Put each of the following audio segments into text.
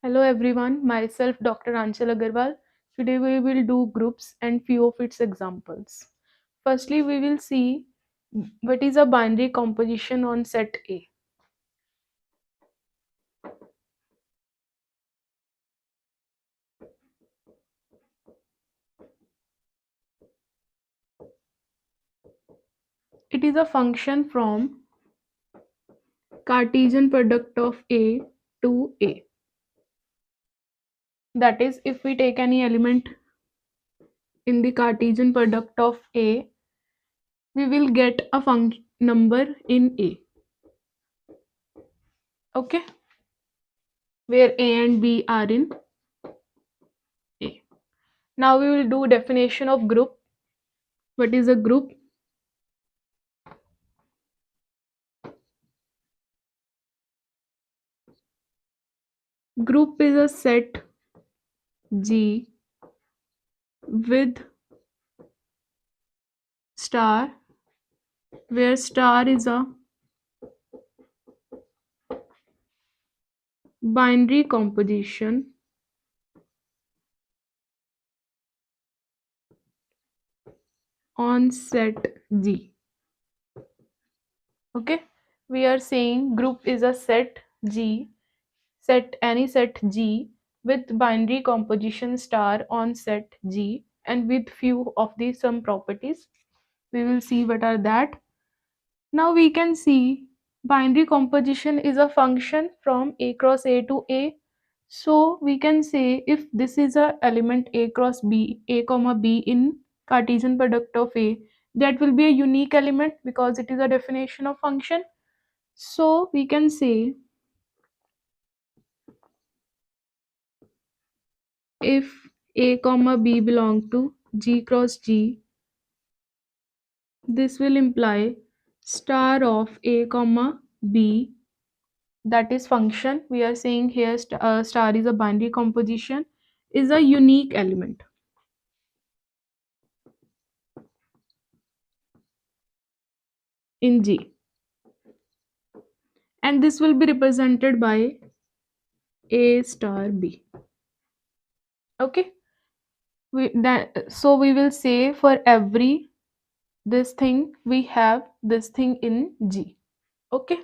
Hello everyone, myself Dr. Anchal Agarwal. Today we will do groups and few of its examples. Firstly, we will see what is a binary composition on set A. It is a function from Cartesian product of A to A. That is, if we take any element in the Cartesian product of A, we will get a number in A. Okay, where A and B are in A. Now we will do definition of group. What is a group? Group is a set G with star, where star is a binary composition on set G. Okay, we are saying group is a set G, any set G with binary composition star on set G and with few of the some properties. We will see what are that. Now we can see binary composition is a function from A cross A to A. So we can say if this is a element A cross B, A comma B in Cartesian product of A, that will be a unique element because it is a definition of function. So we can say if A comma B belong to G cross G, this will imply star of A comma B, that is function. We are saying here star is a binary composition, is a unique element in G, and this will be represented by A star B. Okay, so we will say for every this thing we have this thing in G. Okay,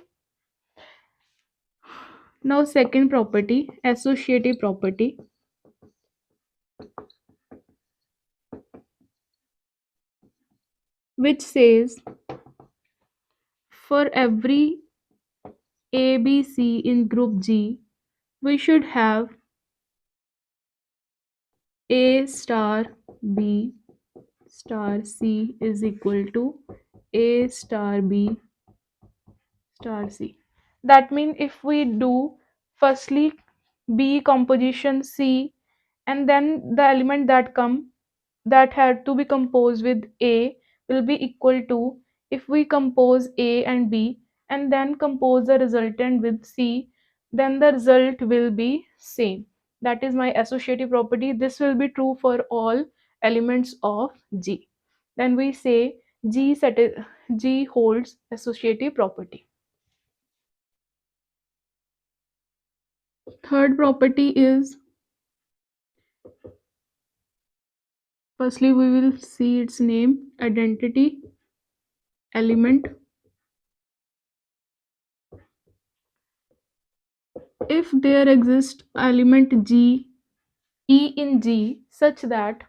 now second property, associative property, which says for every A B C in group G we should have A star B star C is equal to A star B star C. That means if we do firstly B composition C, and then the element that had to be composed with A will be equal to, if we compose A and B and then compose the resultant with C, then the result will be same. That is my associative property. This will be true for all elements of G. Then we say G holds associative property. Third property is, firstly we will see its name, identity element. If there exists element G, E in G such that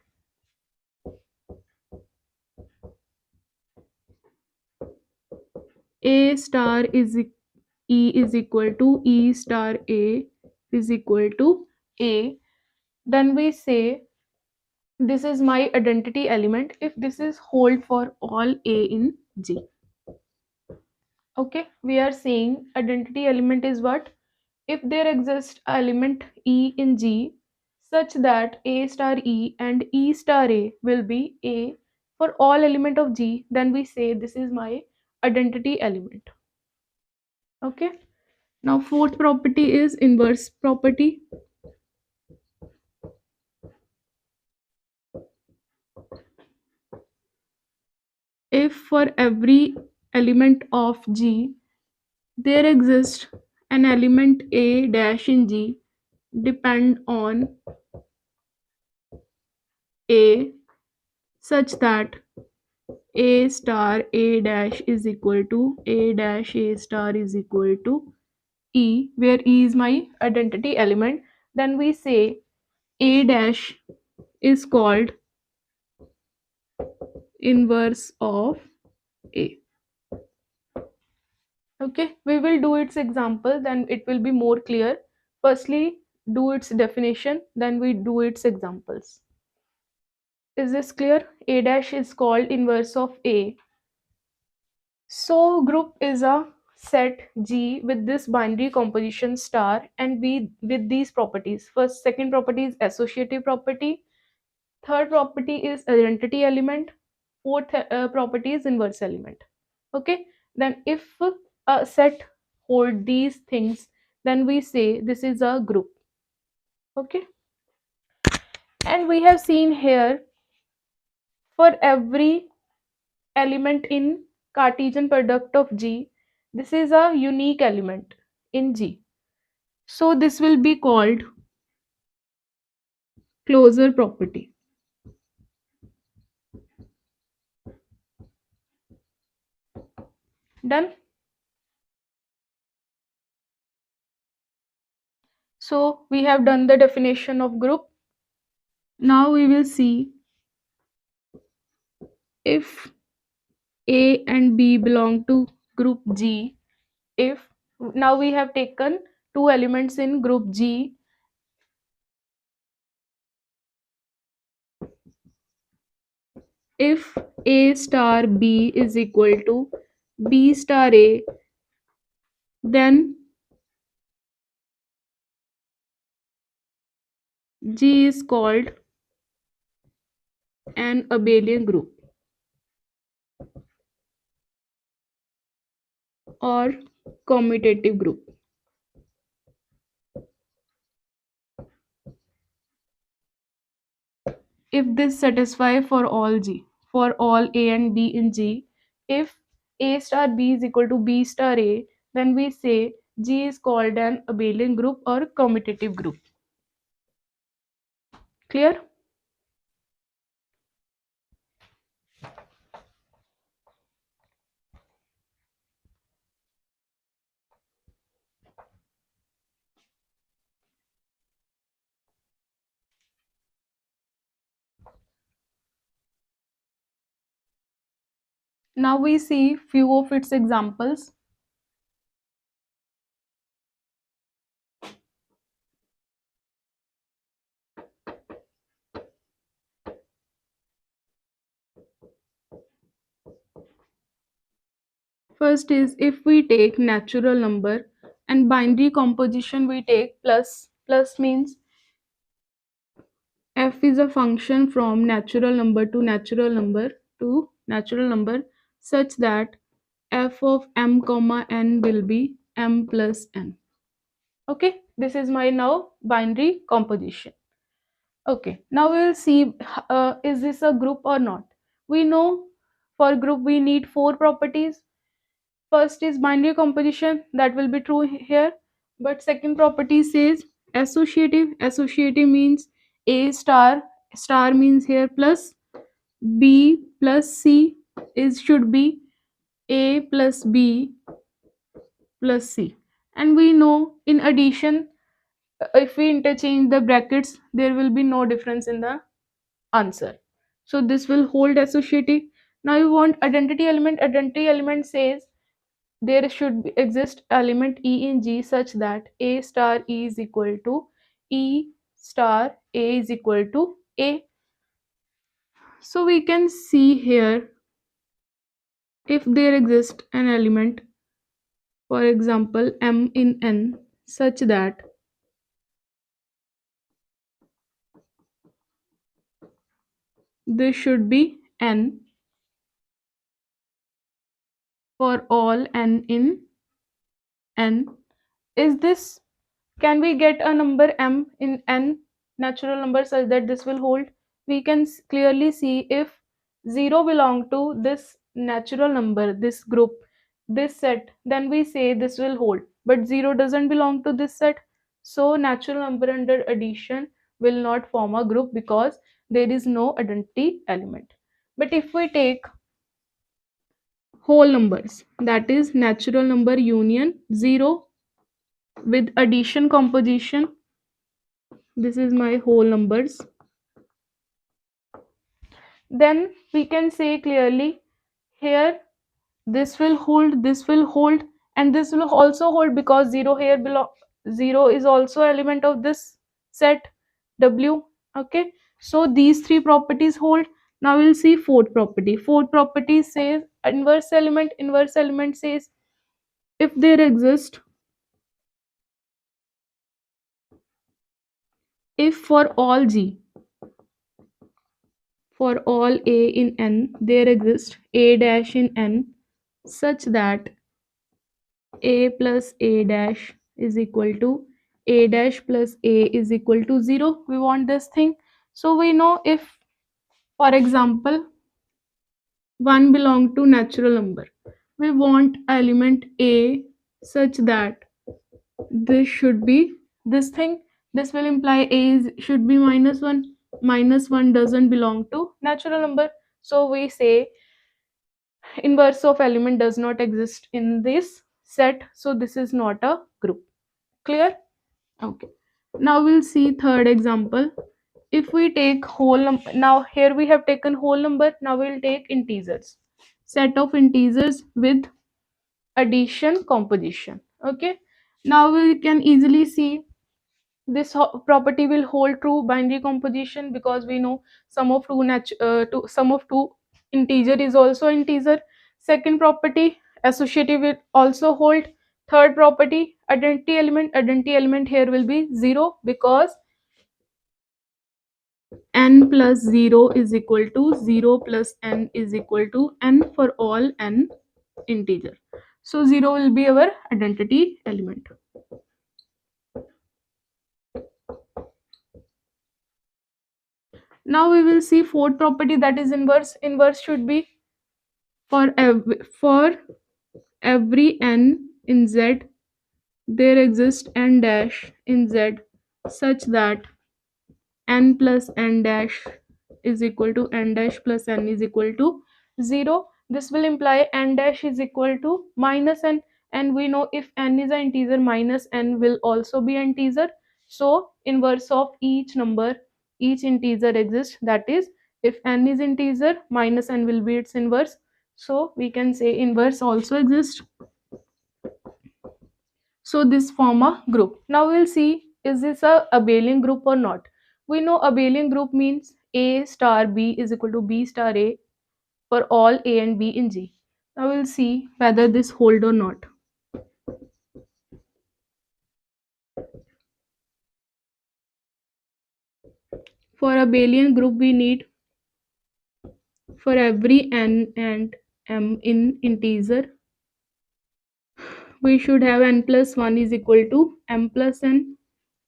A star E is equal to E star A is equal to A, then we say this is my identity element if this is hold for all A in G. Okay, we are saying identity element is what? If there exists element E in G such that A star E and E star A will be A for all element of G, then we say this is my identity element. Okay, now fourth property is inverse property. If for every element of G there exists an element A dash in G, depend on A such that A star A dash is equal to A dash A star is equal to E, where E is my identity element, then we say A dash is called inverse of A. Okay, we will do its example, then it will be more clear. Firstly, do its definition, then we do its examples. Is this clear? A dash is called inverse of A. So group is a set G with this binary composition star and B with these properties. First, second property is associative property. Third property is identity element. Fourth property is inverse element. Okay. Then if a set hold these things, then we say this is a group. Okay. And we have seen here for every element in Cartesian product of G, this is a unique element in G. So this will be called closure property. Done? So we have done the definition of group. Now we will see if A and B belong to group G. If now we have taken two elements in group G. If A star B is equal to B star A, then G is called an abelian group or commutative group. If this satisfy for all G, for all A and B in G, if A star B is equal to B star A, then we say G is called an abelian group or commutative group. Clear? Now we see few of its examples. First is if we take natural number and binary composition we take plus. Plus means f is a function from natural number to natural number to natural number such that f of m comma n will be m plus n. Okay, this is my now binary composition. Okay, now we will see is this a group or not. We know for group we need four properties. First is binary composition, that will be true here, but second property says associative. Associative means A star, star means here plus, B plus C is should be A plus B plus C. And we know in addition, if we interchange the brackets, there will be no difference in the answer. So this will hold associative. Now you want identity element. Identity element says there should exist element E in G such that A star E is equal to E star A is equal to A. So we can see here if there exists an element, for example M in N, such that this should be N for all N in N. Is this, can we get a number M in N natural number such that this will hold? We can clearly see if 0 belong to this natural number, this group, this set, then we say this will hold. But 0 doesn't belong to this set, So natural number under addition will not form a group because there is no identity element. But if we take whole numbers, that is natural number union 0 with addition composition, this is my whole numbers, then we can say clearly here this will hold, this will hold, and this will also hold because 0 here belong, 0 is also element of this set W. Okay, so these three properties hold. Now we'll see fourth property. Fourth property says inverse element. Inverse element says if there exist, if for all G, for all A in N, there exists A dash in N such that A plus A dash is equal to A dash plus A is equal to 0. We want this thing. So we know if, for example, 1 belong to natural number, we want element A such that this should be this thing. This will imply A is, should be minus 1. Minus 1 doesn't belong to natural number. So we say inverse of element does not exist in this set. So this is not a group. Clear? Okay. Now we'll see third example. If we take whole number, now here we have taken whole number, now we'll take integers. Set of integers with addition composition. Okay. Now we can easily see this property will hold true binary composition because we know sum of sum of two integer is also integer. Second property associative will also hold. Third property identity element here will be 0 because n plus 0 is equal to 0 plus n is equal to n for all n integer. So 0 will be our identity element. Now we will see fourth property, that is inverse. Inverse should be for every n in Z, there exists n dash in Z such that n plus n dash is equal to n dash plus n is equal to 0. This will imply n dash is equal to minus n, and we know if n is an integer, minus n will also be an integer. So inverse of each number, each integer exists, that is if n is integer, minus n will be its inverse. So we can say inverse also exists. So this form a group. Now we'll see, is this a abelian group or not? We know abelian group means A star B is equal to B star A for all A and B in G. Now we'll see whether this hold or not. For abelian group we need, for every n and m in integer, we should have n plus 1 is equal to m plus n,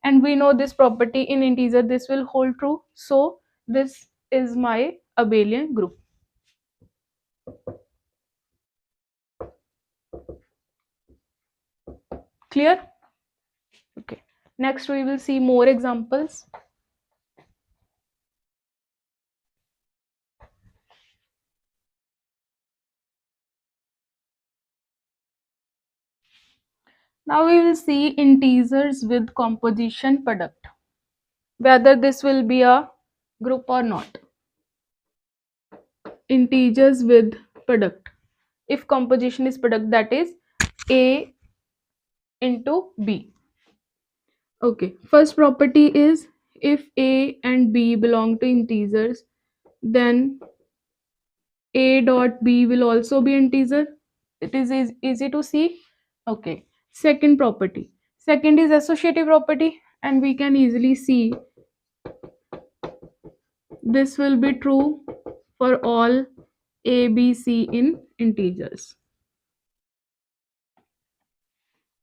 and we know this property in integer, this will hold true. So this is my abelian group. Clear? Okay. Next we will see more examples. Now we will see integers with composition product, whether this will be a group or not. Integers with product. If composition is product, that is A into B. Okay, first property is if A and B belong to integers, then A dot B will also be integer. It is easy to see. Okay, second property. Second is associative property, and we can easily see this will be true for all A, B, C in integers.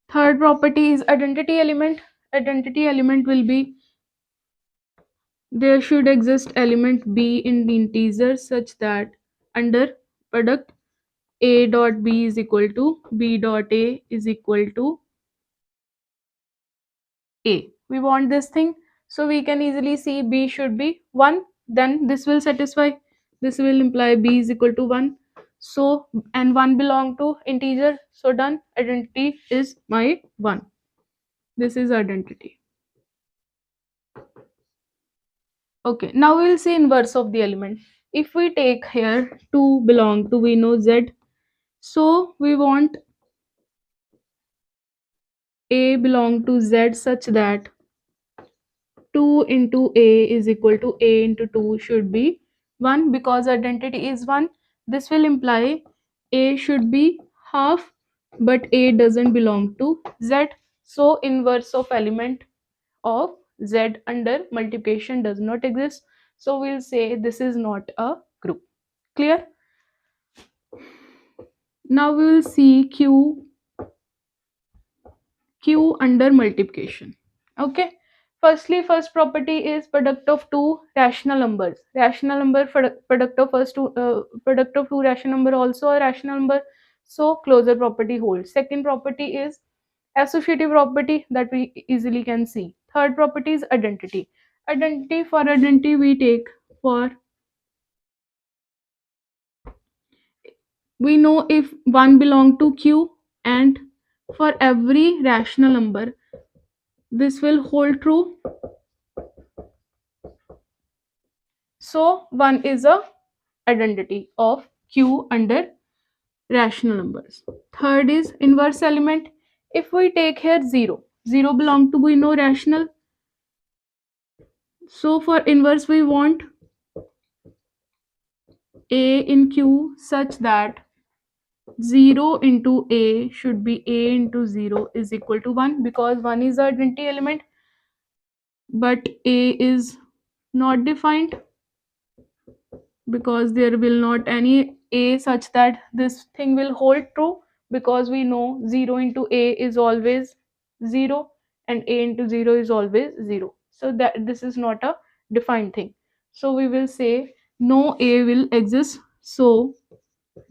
Third property is identity element. Identity element will be there should exist element B in the integers such that under product A dot B is equal to B dot A is equal to A. We want this thing, so we can easily see B should be 1. Then this will satisfy. This will imply B is equal to 1. So, and 1 belong to integer. So done. Identity is my 1. This is identity. Okay, now we will see inverse of the element. If we take here 2 belong to, we know Z. So we want A belong to Z such that 2 into A is equal to A into 2 should be 1, because identity is 1. This will imply A should be half, but A doesn't belong to Z. So inverse of element of Z under multiplication does not exist. So we'll say this is not a group. Clear? Now we will see Q under multiplication. Okay. Firstly, first property is product of two rational numbers. Rational number, product of product of two rational number, also a rational number. So closure property holds. Second property is associative property, that we easily can see. Third property is identity. Identity, for identity we take, for we know if one belong to Q, and for every rational number this will hold true. So 1 is a identity of Q under rational numbers. Third is inverse element. If we take here 0, 0 belong to, we know, rational. So for inverse we want A in Q such that 0 into A should be A into 0 is equal to 1, because 1 is the identity element but A is not defined, because there will not any A such that this thing will hold true, because we know 0 into A is always 0 and A into 0 is always 0. So that this is not a defined thing. So we will say no A will exist. So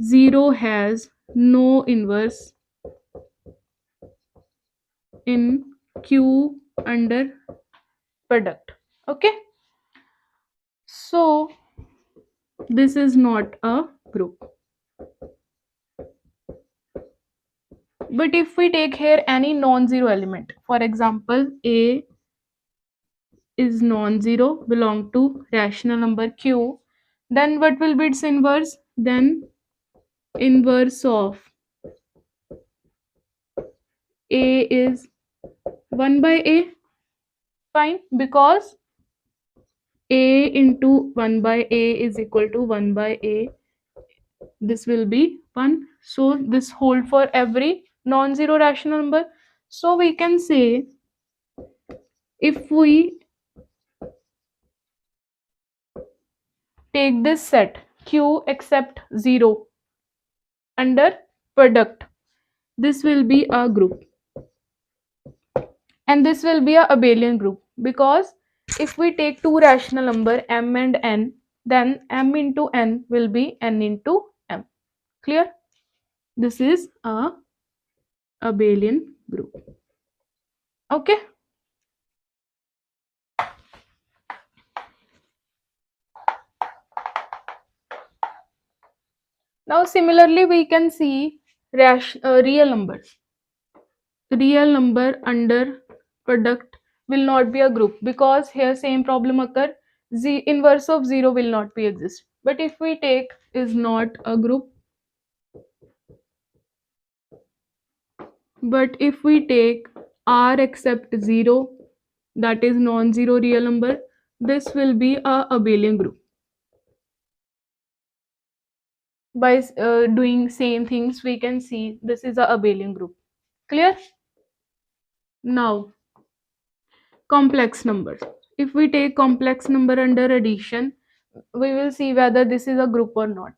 0 has no inverse in Q under product. Okay. So this is not a group. But if we take here any non-zero element, for example, A is non-zero, belong to rational number Q, then what will be its inverse? Then inverse of A is 1 by A. Fine, because A into 1 by A is equal to 1 by A. This will be 1. So this hold for every non-zero rational number. So we can say if we take this set Q except 0 under product, this will be a group, and this will be a abelian group, because if we take two rational number m and n, then m into n will be n into m. Clear? This is a abelian group. Okay. Now similarly we can see real numbers. Real number under product will not be a group, because here same problem occur. Inverse of 0 will not be exist. But if we take is not a group, but if we take R except 0, that is non-zero real number, this will be a abelian group. By doing same things we can see this is a abelian group. Clear? Now complex numbers. If we take complex number under addition, we will see whether this is a group or not.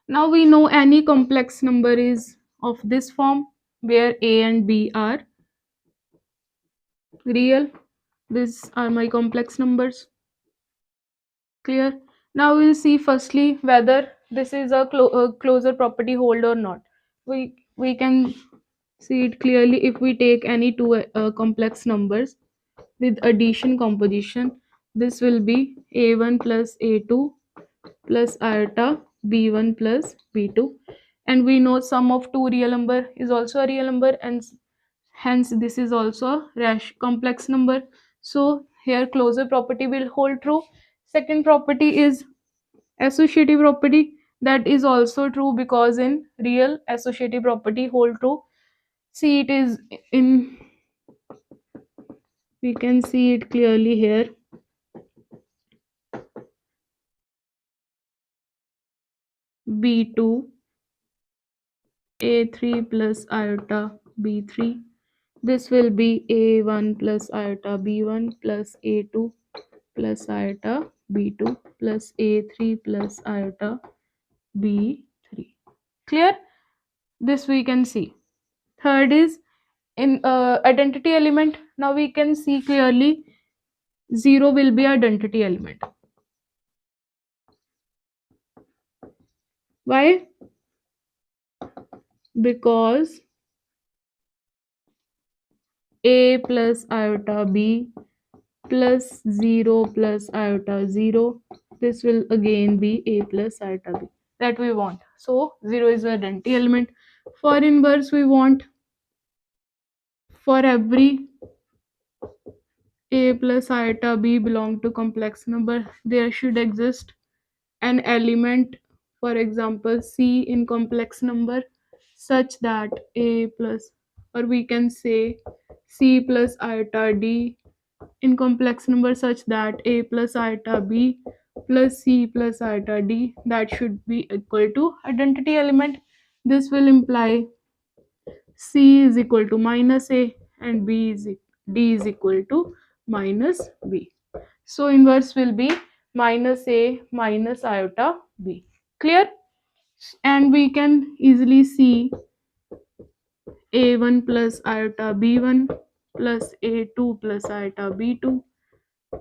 Now we know any complex number is of this form, where A and B are real. These are my complex numbers. Clear? Now we'll see firstly whether this is a closure property hold or not. We can see it clearly if we take any two complex numbers with addition composition. This will be a1 plus a2 plus iota b1 plus b2, and we know sum of two real number is also a real number, and hence this is also a complex number. So here closure property will hold true. Second property is associative property. That is also true because in real associative property hold true. See it is in, we can see it clearly here. B2 a3 plus iota b3. This will be a1 plus iota b1 plus a2 plus iota b2 plus a3 plus iota b3. Clear? This we can see. Third is in identity element. Now we can see clearly 0 will be identity element. Why? Because a plus iota b plus 0 plus iota 0, this will again be a plus iota b that we want. So 0 is the identity element. For inverse, we want for every a plus iota b belong to complex number, there should exist an element, for example c in complex number, such that a plus, or we can say c plus iota d in complex number such that a plus iota b plus c plus iota d, that should be equal to identity element. This will imply c is equal to minus a and d is equal to minus b. So inverse will be minus a minus iota b. Clear? And we can easily see a1 plus iota b1 plus a2 plus iota b2.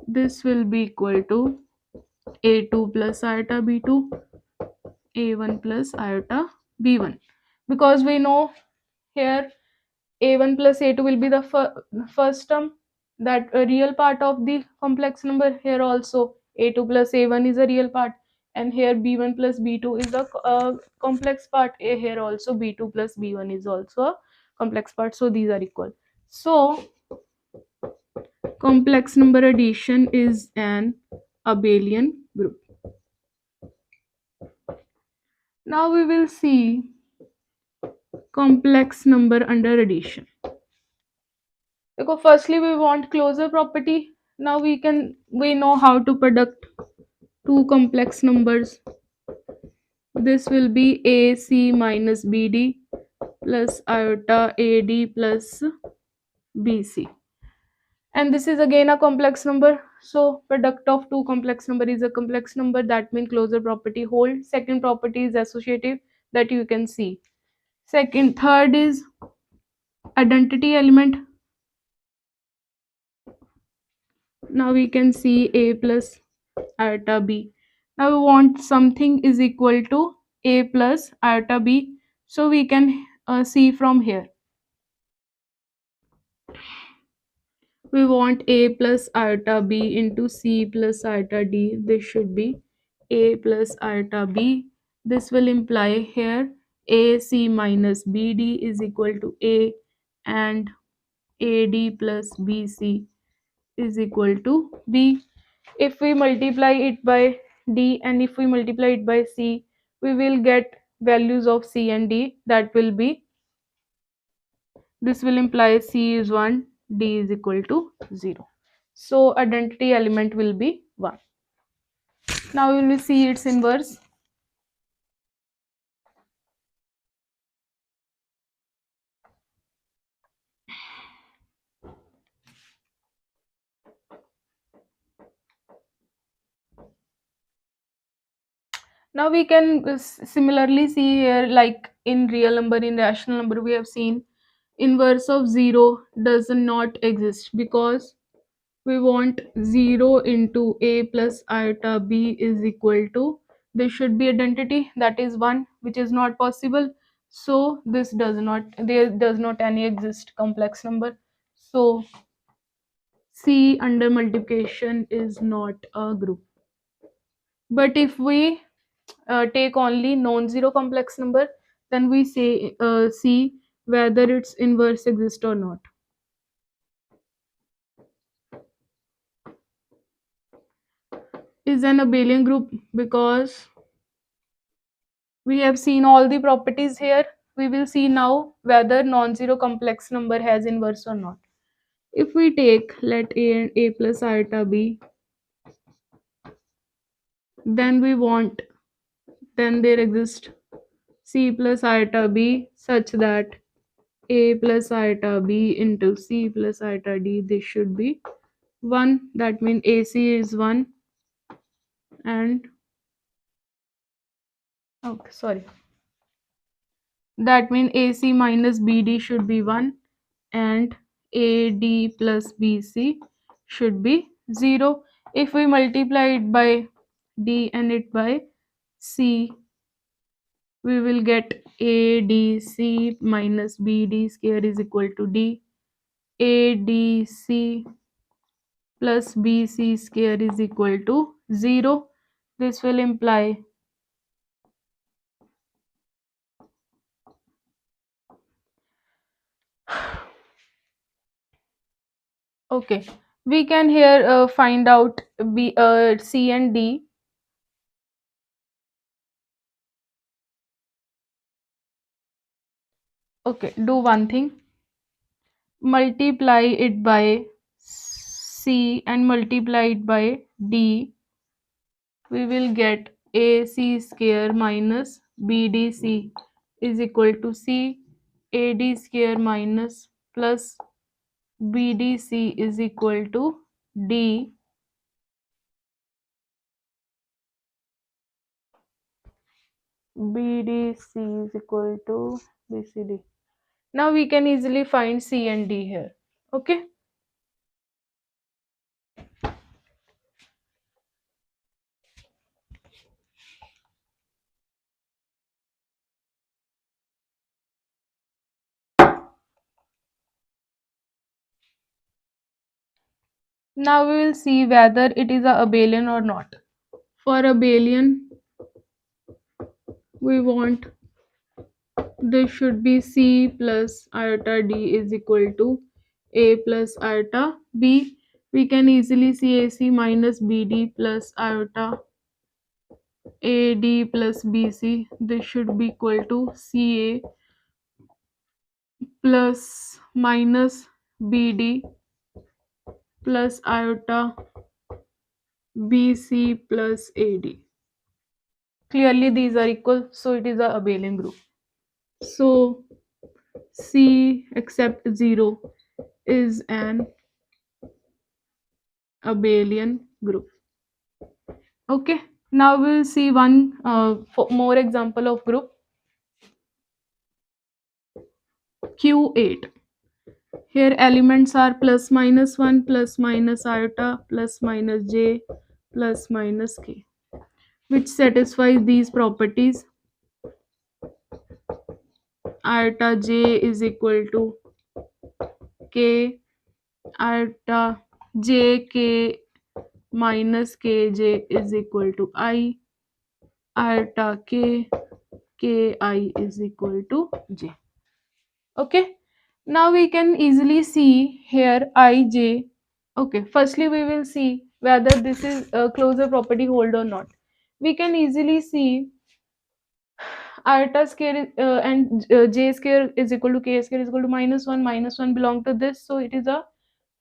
This will be equal to a2 plus iota b2, a1 plus iota b1, because we know here a1 plus a2 will be the first term, that a real part of the complex number. Here also a2 plus a1 is a real part, and here b1 plus b2 is a complex part. Here also b2 plus b1 is also a complex part, so these are equal. So complex number addition is an abelian group. Now we will see complex number under addition. Because firstly we want closure property. Now we know how to product two complex numbers. This will be AC minus BD plus iota AD plus BC. And this is again a complex number. So product of two complex number is a complex number. That means closure property hold. Second property is associative, that you can see. Third is identity element. Now we can see a plus iota b. Now we want something is equal to a plus iota b. So we can see from here. We want a plus iota b into c plus iota d. This should be a plus iota b. This will imply here ac minus bd is equal to a, and ad plus bc is equal to b. If we multiply it by d and if we multiply it by c, we will get values of c and d. That will be, this will imply c is 1, d is equal to 0. So identity element will be 1. Now we will see its inverse. Now we can similarly see here, like in real number, in rational number, we have seen inverse of 0 does not exist, because we want 0 into a plus iota b is equal to, this should be identity, that is 1, which is not possible. So this does not, there does not any exist complex number. So C under multiplication is not a group. But if we take only non-zero complex number, then we say see whether its inverse exists or not. Is an abelian group because we have seen all the properties here. We will see now whether non-zero complex number has inverse or not. If we take let a and a plus iota b, then we want, then there exists c plus iota b such that a plus iota b into c plus iota d, this should be 1. That means AC is 1 and, okay, sorry. That means AC minus BD should be 1 and AD plus BC should be 0. If we multiply it by D and it by C, we will get ADC minus BD square is equal to D. ADC plus BC square is equal to 0. This will imply, okay, we can here find out C and D. Okay, do one thing, multiply it by C and multiply it by D. We will get AC square minus BDC is equal to C. AD square minus plus BDC is equal to D. BDC is equal to BCD. Now we can easily find C and D here. Okay. Now we will see whether it is a abelian or not. For abelian, we want this should be C plus iota D is equal to A plus iota B. We can easily see AC minus BD plus iota AD plus BC. This should be equal to CA plus minus BD plus iota BC plus AD. Clearly these are equal, so it is a abelian group. So C except 0 is an abelian group. Okay, now we'll see one more example of group Q8. Here elements are plus minus 1 plus minus iota plus minus j plus minus k, which satisfies these properties. Iota j is equal to k, iota j k minus kj is equal to I, iota k ki is equal to j. Okay, now we can easily see here ij. Okay, firstly we will see whether this is a closure property hold or not. We can easily see iota square and j square is equal to k square is equal to minus 1 belong to this, so it is a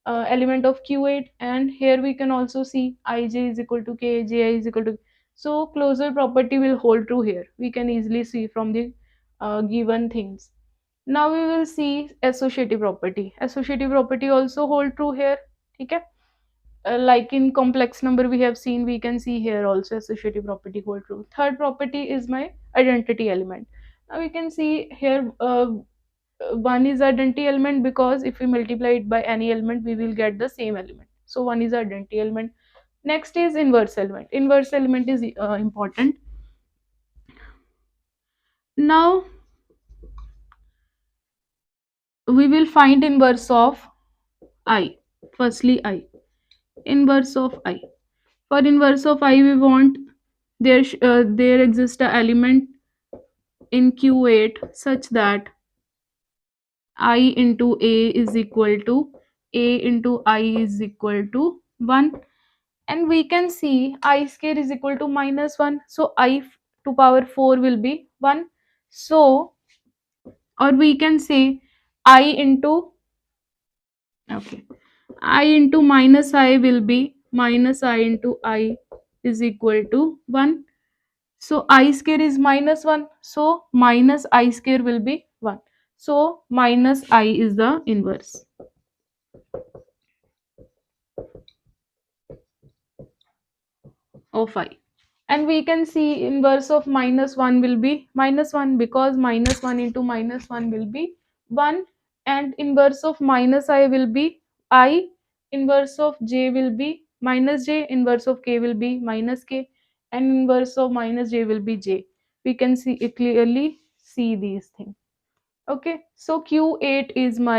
element of Q8. And here we can also see ij is equal to k, ji is equal to, so closure property will hold true here. We can easily see from the given things. Now we will see associative property. Associative property also hold true here. Okay. Like in complex number we have seen, we can see here also associative property hold true. Third property is my identity element. Now we can see here one is identity element because if we multiply it by any element we will get the same element. So 1 is identity element. Next is inverse element. Inverse element is important. Now we will find inverse of I. Firstly, I. Inverse of I. For inverse of I, we want there exists a element in Q8 such that I into A is equal to A into I is equal to 1, and we can see I square is equal to minus 1, so to power 4 will be 1. So, or we can say I into, okay, I into minus I will be minus I into I is equal to 1. So I square is minus 1. So minus I square will be 1. So minus I is the inverse of I. And we can see inverse of minus 1 will be minus 1, because minus 1 into minus 1 will be 1. And inverse of minus I will be I. Inverse of j will be minus j. Inverse of k will be minus k. And inverse of minus j will be j. We can see clearly see these things. Okay, so Q8 is my